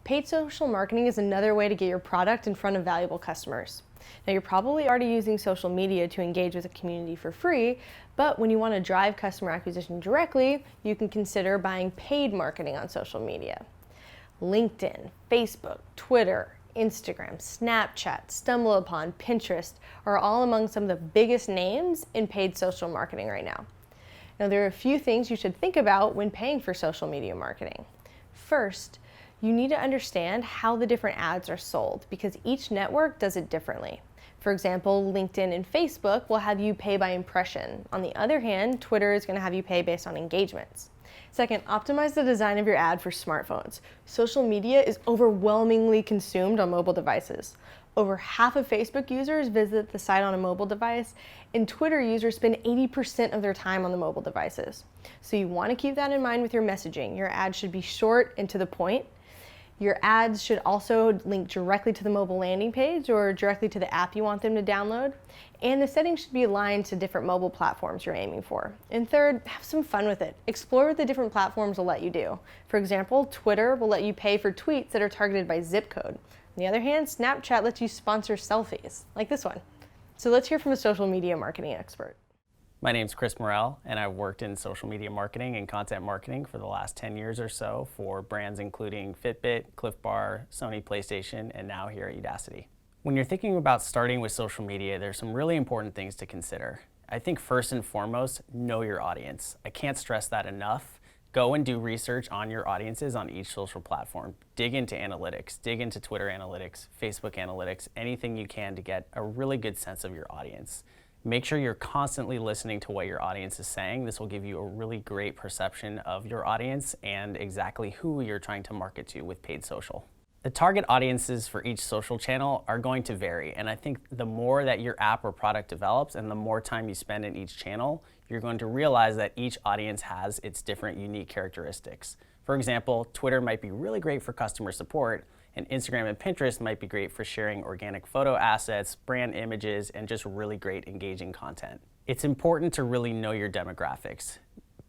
Paid social marketing is another way to get your product in front of valuable customers. Now, you're probably already using social media to engage with a community for free, but when you want to drive customer acquisition directly, you can consider buying paid marketing on social media. LinkedIn, Facebook, Twitter, Instagram, Snapchat, StumbleUpon, Pinterest are all among some of the biggest names in paid social marketing right now. Now, there are a few things you should think about when paying for social media marketing. First, you need to understand how the different ads are sold because each network does it differently. For example, LinkedIn and Facebook will have you pay by impression. On the other hand, Twitter is going to have you pay based on engagements. Second, optimize the design of your ad for smartphones. Social media is overwhelmingly consumed on mobile devices. Over half of Facebook users visit the site on a mobile device, and Twitter users spend 80% of their time on the mobile devices. So you want to keep that in mind with your messaging. Your ad should be short and to the point. Your ads should also link directly to the mobile landing page or directly to the app you want them to download. And the settings should be aligned to different mobile platforms you're aiming for. And third, have some fun with it. Explore what the different platforms will let you do. For example, Twitter will let you pay for tweets that are targeted by zip code. On the other hand, Snapchat lets you sponsor selfies, like this one. So let's hear from a social media marketing expert. My name's Chris Morrell, and I've worked in social media marketing and content marketing for the last 10 years or so for brands including Fitbit, Cliff Bar, Sony PlayStation, and now here at Udacity. When you're thinking about starting with social media, there's some really important things to consider. I think first and foremost, know your audience. I can't stress that enough. Go and do research on your audiences on each social platform. Dig into analytics, dig into Twitter analytics, Facebook analytics, anything you can to get a really good sense of your audience. Make sure you're constantly listening to what your audience is saying. This will give you a really great perception of your audience and exactly who you're trying to market to with paid social. The target audiences for each social channel are going to vary, and I think the more that your app or product develops and the more time you spend in each channel, you're going to realize that each audience has its different unique characteristics. For example, Twitter might be really great for customer support, and Instagram and Pinterest might be great for sharing organic photo assets, brand images, and just really great engaging content. It's important to really know your demographics.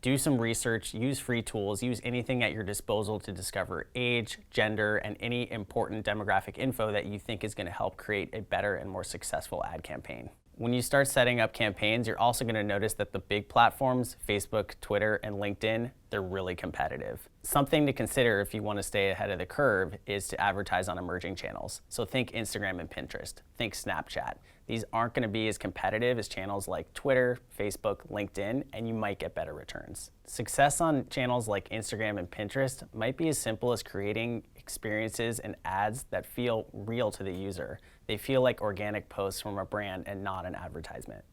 Do some research, use free tools, use anything at your disposal to discover age, gender, and any important demographic info that you think is going to help create a better and more successful ad campaign. When you start setting up campaigns, you're also going to notice that the big platforms, Facebook, Twitter, and LinkedIn, they're really competitive. Something to consider if you want to stay ahead of the curve is to advertise on emerging channels. So think Instagram and Pinterest, think Snapchat. These aren't going to be as competitive as channels like Twitter, Facebook, LinkedIn, and you might get better returns. Success on channels like Instagram and Pinterest might be as simple as creating experiences and ads that feel real to the user. They feel like organic posts from a brand and not an advertisement.